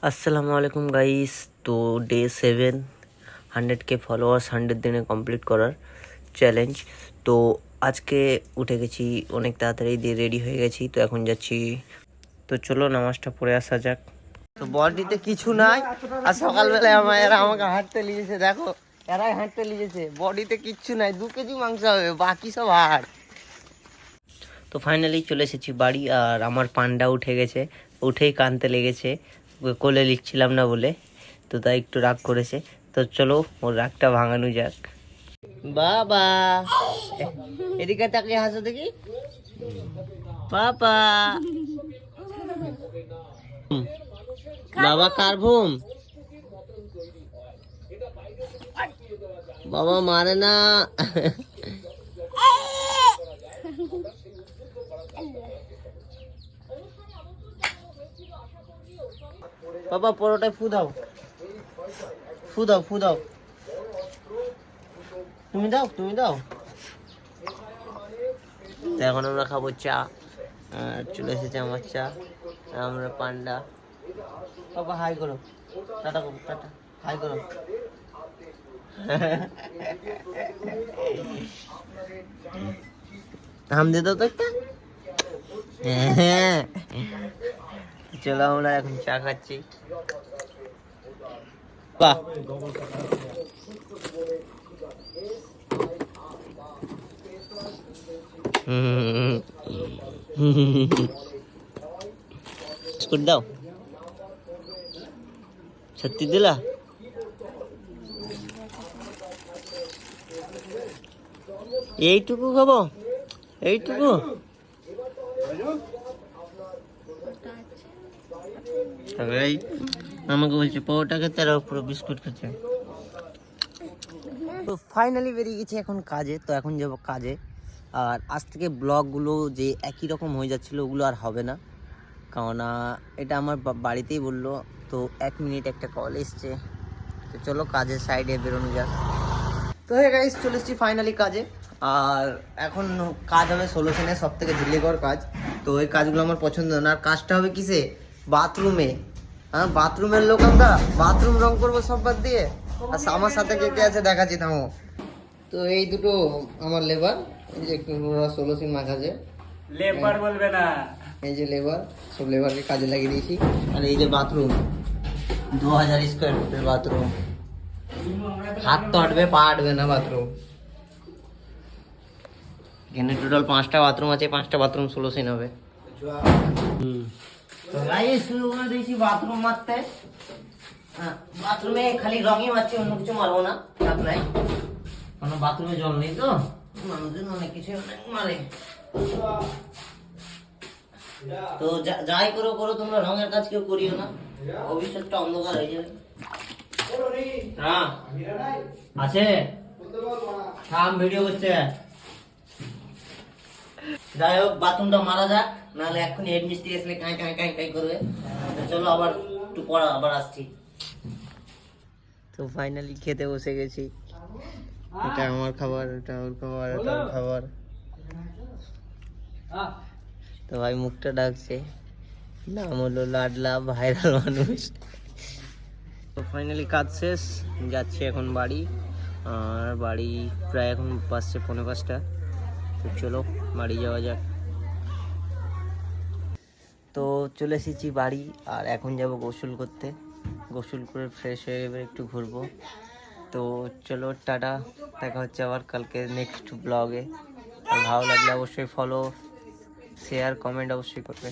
আসসালামু আলাইকুম গাইস। তো ডে 7 100K ফলোয়ার্স 100 দিনে কমপ্লিট করার চ্যালেঞ্জ। তো আজকে উঠে গেছি অনেক তাড়াতাড়ি দিয়ে রেডি হয়ে গেছি। তো এখন যাচ্ছি। তো চলো নামাজটা পড়ে আসা যাক। তো বডিতে কিছু নাই, আর সকালবেলায় এরা আমাকে হাঁটতে লিয়েছে। দেখো এরাই হাঁটতে লিয়েছে, বডিতে কিচ্ছু নাই। 2 কেজি মাংস হবে, বাকি সব হাড়। তো ফাইনালি চলে এসেছি বাড়ি, আর আমার পান্ডা উঠে গেছে, উঠেই কাঁদতে লেগেছে, কোলে লিখছিলাম না বলে। তো তাই একটু রাগ করেছে। তো চলো ওর রাগটা ভাঙানো যাক। বাবা এদিকে তাকিয়ে হাসো দেখি। পাপা বাবা কার ঘুম? বাবা মারে না। বাবা পরোটায় ফু দাও, ফু দাও, ফু দাও। তুমি দাও, তুমি দাও। তো এখন আমরা খাবো চা, আর চলে এসেছে আমার চা। আমরা পান্ডা। বাবা হাই করো, টাটা করো, টাটা হাই করো। হাম দে দাও তো একটা। হ্যাঁ, চলো আমরা এখন চা খাচ্ছি। বাহ, বিস্কুট দাও। সত্যি দিলা? এইটুকু খাবো, এইটুকু? আমাকে বলছে পরোটা খেতে, আর পুরো বিস্কুট খেতে। তো ফাইনালি বেরিয়ে গেছি এখন কাজে। তো এখন যাব কাজে। আর আজ থেকে ব্লগগুলো যে একই রকম হয়ে যাচ্ছিলো, ওগুলো আর হবে না। কারণ এটা আমার বাড়িতেই বললো। তো 1 মিনিট একটা কল এসছে। তো চলো কাজের সাইডে বেরোনো যাক। তো হ্যাঁ গাইস, চলে এসেছি ফাইনালি কাজে। আর এখন কাজ হবে সলিউশনের সব থেকে ঢিলেকর কাজ। তো এই কাজগুলো আমার পছন্দ না। আর কাজটা হবে কিসে? বাথরুমে। হ্যাঁ, বাথরুমের লোক আমরা, বাথরুম রং করবো সব বাদ দিয়ে। আর আমার সাথে কে কে আছে দেখাচ্ছি থামো। তো এই দুটো আমার লেবার, এই যে সলিউশন মাখাছে। লেবার বলবে না, এই যে লেবার, সব লেবারকে কাজে লাগিয়ে দিয়েছি। আর এই যে বাথরুম, 2000 স্কোয়ার ফুটের বাথরুম। হাত তো হাঁটবে, পা হাঁটবে না বাথরুম। এখানে টোটাল 5টা বাথরুম আছে, 5টা বাথরুম সলিউশন হবে। তো গাইস শুরু করে দিয়েছি বাথরুম মারতে। বাথরুমে খালি রঙই মারছি, অন্য কিছু মারবো না, চাপ নাই। কারণ বাথরুমে জল নেই, তো মানুষজন অনেক কিছু মারে। তো যাই করো করো, তোমরা রঙের কাজ কেউ করিও না, ভবিষ্যৎটা অন্ধকার হয়ে যাবে। হ্যাঁ আছে, থাম ভিডিও করছে। যাই হোক, বাথরুমটা মারা যাক, নাহলে এক্ষুনি হেড মিস্ত্রি আসলে কাঁই কাঁই কাঁই কাঁই করবে। চলো আবার একটু পড়া, আবার আসছি। তো ফাইনালি খেতে বসে গেছি। এটা আমার খাবার, এটা ওর খাবার, এটা ওর খাবার। তো ভাই মুখটা ডাকছে, নাম হলো লাডলা ভাইরাল মানুষ। তো ফাইনালি কাজ শেষ, যাচ্ছি এখন বাড়ি। আর বাড়ি প্রায় এখন বাজছে 4:45। তো চলো বাড়ি যাওয়া যাক। তো চলে এসেছি বাড়ি, আর এখন যাব গোসল করতে। গোসল করে ফ্রেশ হয়ে এবার একটু ঘুরবো। তো চলো টাটা, দেখা হচ্ছে আবার কালকে নেক্সট ব্লগে। ভালো লাগলে অবশ্যই ফলো, শেয়ার, কমেন্ট অবশ্যই করবে।